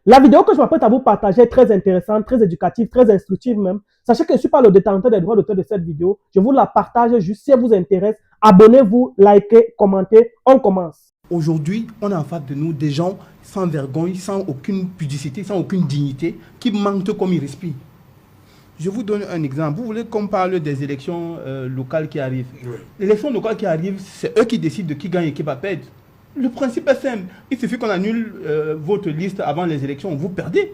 La vidéo que je m'apprête à vous partager est très intéressante, très éducative, très instructive même. Sachez que je ne suis pas le détenteur des droits d'auteur de cette vidéo. Je vous la partage juste si elle vous intéresse. Abonnez-vous, likez, commentez. On commence. Aujourd'hui, on a en face de nous des gens sans vergogne, sans aucune pudicité, sans aucune dignité, qui mentent comme ils respirent. Je vous donne un exemple. Vous voulez qu'on parle des élections locales qui arrivent? Oui. Les élections locales qui arrivent, c'est eux qui décident de qui gagne et qui va perdre. Le principe est simple. Il suffit qu'on annule votre liste avant les élections. Vous perdez.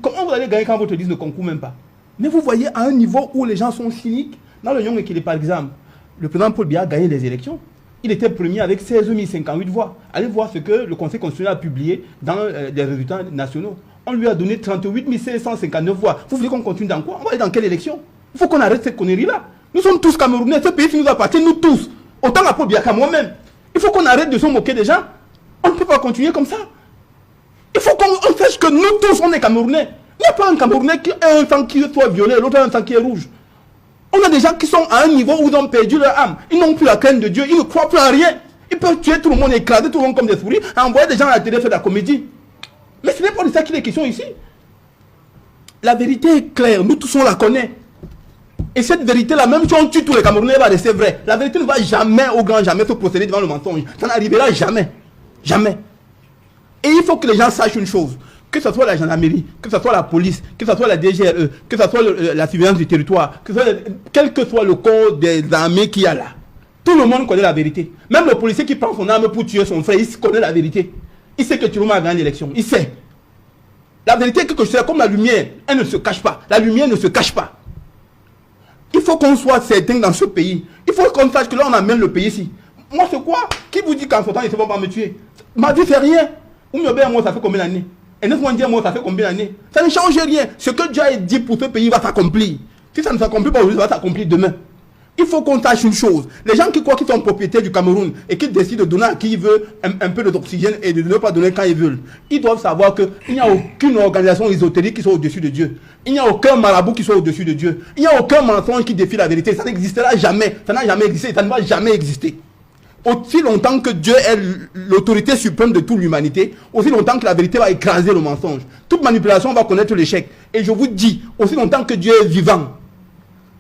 Comment vous allez gagner quand votre liste ne concourt même pas? Mais vous voyez à un niveau où les gens sont cyniques. Dans le Nyong Ekele, par exemple, le président Paul Biya a gagné les élections. Il était premier avec 16 058 voix. Allez voir ce que le Conseil constitutionnel a publié dans les résultats nationaux. On lui a donné 38 559 voix. Vous voulez qu'on continue dans quoi? On va aller dans quelle élection? Il faut qu'on arrête cette connerie-là. Nous sommes tous Camerounais. Ce pays nous appartient, nous tous. Autant à Paul Biya qu'à moi-même. Il faut qu'on arrête de se moquer des gens. On ne peut pas continuer comme ça. Il faut qu'on sache que nous tous, on est Camerounais. Il n'y a pas un Camerounais qui a un sang qui soit violet, l'autre a un sang qui est rouge. On a des gens qui sont à un niveau où ils ont perdu leur âme. Ils n'ont plus la crainte de Dieu. Ils ne croient plus en rien. Ils peuvent tuer tout le monde, écraser tout le monde comme des souris, envoyer des gens à la télé faire de la comédie. Mais ce n'est pas de ça qu'il est question ici. La vérité est claire. Nous tous, on la connaît. Et cette vérité-là, même si on tue tous les Camerounais, elle va rester vraie. La vérité ne va jamais, au grand jamais, se procéder devant le mensonge. Ça n'arrivera jamais. Jamais. Et il faut que les gens sachent une chose. Que ce soit la gendarmerie, que ce soit la police, que ce soit la DGRE, que ce soit la surveillance du territoire, quel que soit le corps des armées qu'il y a là. Tout le monde connaît la vérité. Même le policier qui prend son arme pour tuer son frère, il connaît la vérité. Il sait que Chiroma a gagné l'élection. Il sait. La vérité est que c'est comme la lumière. Elle ne se cache pas. La lumière ne se cache pas. Il faut qu'on soit certain dans ce pays. Il faut qu'on sache que là, on amène le pays ici. Moi, c'est quoi? Qui vous dit qu'en ce temps, ils ne vont pas me tuer? Ma vie, c'est rien. Ou moi, ça fait combien d'années? Et moi, ça fait combien d'années? Ça ne change rien. Ce que Dieu a dit pour ce pays va s'accomplir. Si ça ne s'accomplit pas aujourd'hui, ça va s'accomplir demain. Il faut qu'on sache une chose. Les gens qui croient qu'ils sont propriétaires du Cameroun et qui décident de donner à qui ils veulent un peu d'oxygène et de ne pas donner quand ils veulent, ils doivent savoir qu'il n'y a aucune organisation ésotérique qui soit au-dessus de Dieu. Il n'y a aucun marabout qui soit au-dessus de Dieu. Il n'y a aucun mensonge qui défie la vérité. Ça n'existera jamais. Ça n'a jamais existé. Ça ne va jamais exister. Aussi longtemps que Dieu est l'autorité suprême de toute l'humanité, aussi longtemps que la vérité va écraser le mensonge. Toute manipulation va connaître l'échec. Et je vous dis, aussi longtemps que Dieu est vivant,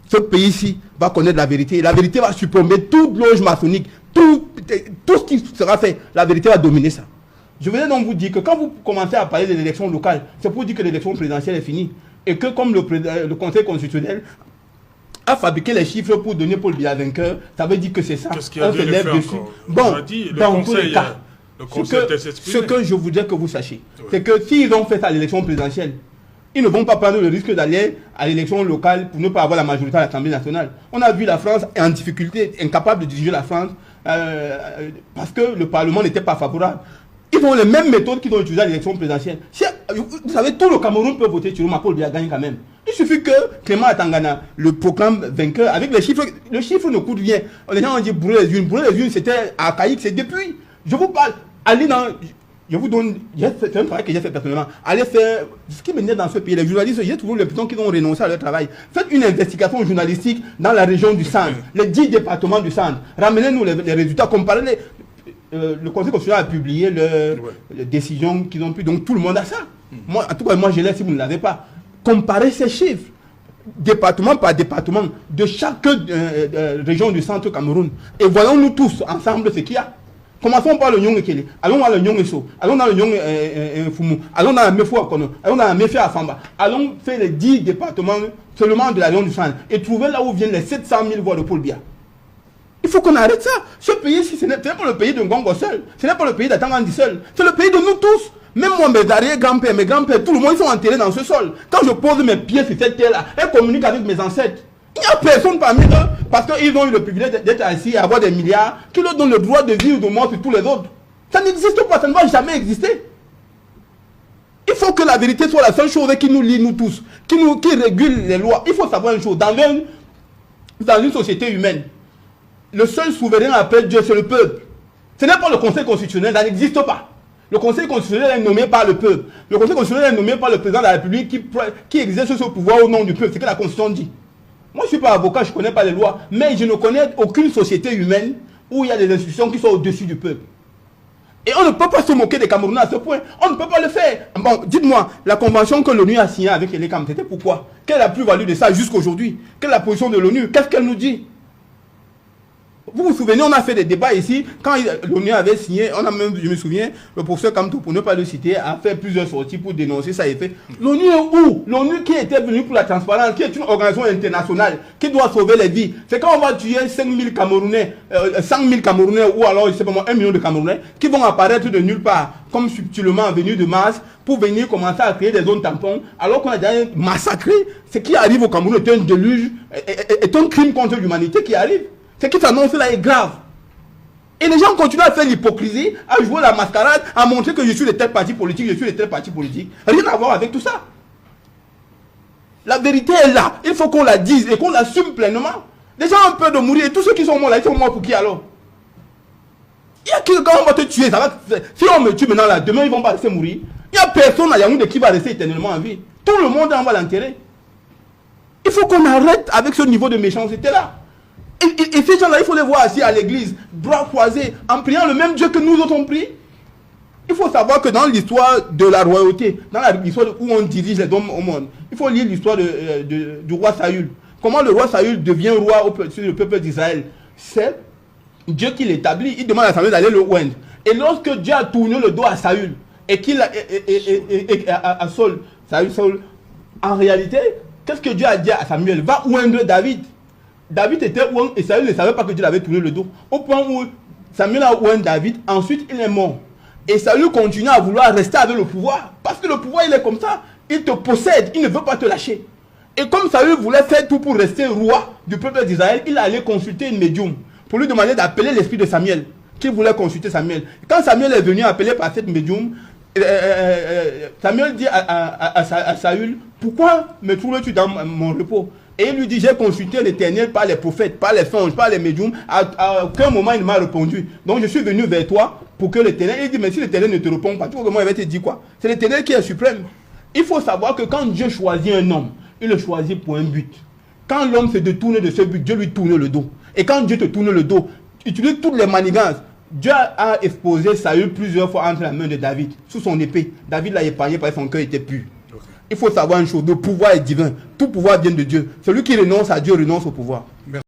ce pays-ci va connaître la vérité. Et la vérité va surplomber toute loge maçonnique, tout ce qui sera fait. La vérité va dominer ça. Je voulais donc vous dire que quand vous commencez à parler de l'élection locale, c'est pour dire que l'élection présidentielle est finie. Et que comme le Conseil constitutionnel a fabriqué les chiffres pour donner Paul Biya vainqueur, ça veut dire que c'est ça. Qu'est-ce qu'il y a de fait encore? Bon, dans tous les cas, ce que je voudrais que vous sachiez, c'est que s'ils ont fait ça à l'élection présidentielle, ils ne vont pas prendre le risque d'aller à l'élection locale pour ne pas avoir la majorité à l'Assemblée nationale. On a vu la France en difficulté, incapable de diriger la France, parce que le Parlement n'était pas favorable. Ils ont les mêmes méthodes qu'ils ont utilisées à l'élection présidentielle. Vous savez, tout le Cameroun peut voter Chiroma, Paul Biya gagne quand même. Il suffit que Clément Atangana le proclame vainqueur avec les chiffres. Le chiffre ne coûte rien. Les gens ont dit brûler les unes. Brûler les unes, c'était archaïque, c'est depuis. Je vous parle. Allez dans. Je vous donne. C'est un travail que j'ai fait personnellement. Allez faire. Ce qui me dit dans ce pays, les journalistes, j'ai toujours l'impression qu'ils ont renoncé à leur travail. Faites une investigation journalistique dans la région du centre, les 10 départements du centre. Ramenez-nous les résultats, comparez-les. Le Conseil constitutionnel a publié les décisions qu'ils ont prises. Donc tout le monde a ça. Moi, en tout cas, moi je l'ai si vous ne l'avez pas. Comparez ces chiffres, département par département, de chaque région du centre Cameroun. Et voyons-nous tous ensemble ce qu'il y a. Commençons par le Nyong Ekele, allons dans le Nyong Eso, allons dans le Nyong Fumu, allons dans la Mefou Akono, allons dans la Mefé Afamba, allons faire les 10 départements seulement de la région du centre et trouver là où viennent les 700 000 voix de Paul Biya. Il faut qu'on arrête ça. Ce pays-ci, ce n'est pas le pays de Ngongo seul, ce n'est pas le pays d'Atangandi seul, c'est le pays de nous tous. Même moi, mes arrière-grands-pères, mes grands-pères, tout le monde, ils sont enterrés dans ce sol. Quand je pose mes pieds sur cette terre-là, elles communiquent avec mes ancêtres. Il n'y a personne parmi eux, parce qu'ils ont eu le privilège d'être assis et avoir des milliards, qui leur donnent le droit de vivre ou de mort sur tous les autres. Ça n'existe pas, ça ne va jamais exister. Il faut que la vérité soit la seule chose qui nous lie, nous tous, qui régule les lois. Il faut savoir une chose, dans une société humaine, le seul souverain après Dieu, c'est le peuple. Ce n'est pas le Conseil constitutionnel, ça n'existe pas. Le Conseil constitutionnel est nommé par le peuple. Le Conseil constitutionnel est nommé par le président de la République qui exerce ce pouvoir au nom du peuple. C'est ce que la Constitution dit. Moi, je ne suis pas avocat, je ne connais pas les lois, mais je ne connais aucune société humaine où il y a des institutions qui sont au-dessus du peuple. Et on ne peut pas se moquer des Camerounais à ce point. On ne peut pas le faire. Bon, dites-moi, la convention que l'ONU a signée avec les Cam, c'était pourquoi? Quelle est la plus-value de ça jusqu'aujourd'hui? Quelle est la position de l'ONU? Qu'est-ce qu'elle nous dit? Vous vous souvenez, on a fait des débats ici, quand l'ONU avait signé, on a même, je me souviens, le professeur Kamto, pour ne pas le citer, a fait plusieurs sorties pour dénoncer ça et fait. L'ONU est où? L'ONU qui était venue pour la transparence, qui est une organisation internationale, qui doit sauver les vies. C'est quand on va tuer 5 000 Camerounais, 100 000 Camerounais, ou alors, je sais pas moi, 1 million de Camerounais, qui vont apparaître de nulle part, comme subtilement venus de Mars, pour venir commencer à créer des zones tampons, alors qu'on a déjà massacré. Ce qui arrive au Cameroun est un déluge, est un crime contre l'humanité qui arrive. Ce qui s'annonce là est grave. Et les gens continuent à faire l'hypocrisie, à jouer la mascarade, à montrer que je suis de tel parti politique, je suis de tel parti politique. Rien à voir avec tout ça. La vérité est là. Il faut qu'on la dise et qu'on l'assume pleinement. Les gens ont peur de mourir. Et tous ceux qui sont morts là, ils sont morts pour qui alors? Il y a qui, quand on va te tuer, ça va. Si on me tue maintenant là, demain ils vont pas laisser mourir. Il n'y a personne à Yaoundé qui va rester éternellement en vie. Tout le monde en va l'enterrer. Il faut qu'on arrête avec ce niveau de méchanceté là. Et ces gens-là, il faut les voir assis à l'église, bras croisés, en priant le même Dieu que nous autres on prie. Il faut savoir que dans l'histoire de la royauté, dans l'histoire où on dirige les hommes au monde, il faut lire l'histoire du roi Saül. Comment le roi Saül devient roi sur le peuple d'Israël. C'est Dieu qui l'établit. Il demande à Samuel d'aller le oindre. Et lorsque Dieu a tourné le dos à Saül, et qu'il à Saul, en réalité, qu'est-ce que Dieu a dit à Samuel? Va oindre David. David était oint et Saül ne savait pas que Dieu l'avait tourné le dos. Au point où Samuel a oint David, ensuite il est mort. Et Saül continue à vouloir rester avec le pouvoir. Parce que le pouvoir il est comme ça. Il te possède, il ne veut pas te lâcher. Et comme Saül voulait faire tout pour rester roi du peuple d'Israël, il allait consulter une médium pour lui demander d'appeler l'esprit de Samuel. Qui voulait consulter Samuel. Quand Samuel est venu appeler par cette médium, Samuel dit à Saül, pourquoi me trouves-tu dans mon repos? Et il lui dit, j'ai consulté l'Éternel par les prophètes, par les anges, par les médiums. À aucun moment il m'a répondu. Donc je suis venu vers toi pour que l'Éternel... Il dit, mais si l'Éternel ne te répond pas, tout le monde il va te dire quoi? C'est l'Éternel qui est suprême. Il faut savoir que quand Dieu choisit un homme, il le choisit pour un but. Quand l'homme se détourne de ce but, Dieu lui tourne le dos. Et quand Dieu te tourne le dos, utilise toutes les manigances. Dieu a exposé Saül plusieurs fois entre la main de David, sous son épée. David l'a épargné parce que son cœur était pur. Il faut savoir une chose, le pouvoir est divin. Tout pouvoir vient de Dieu. Celui qui renonce à Dieu renonce au pouvoir. Merci.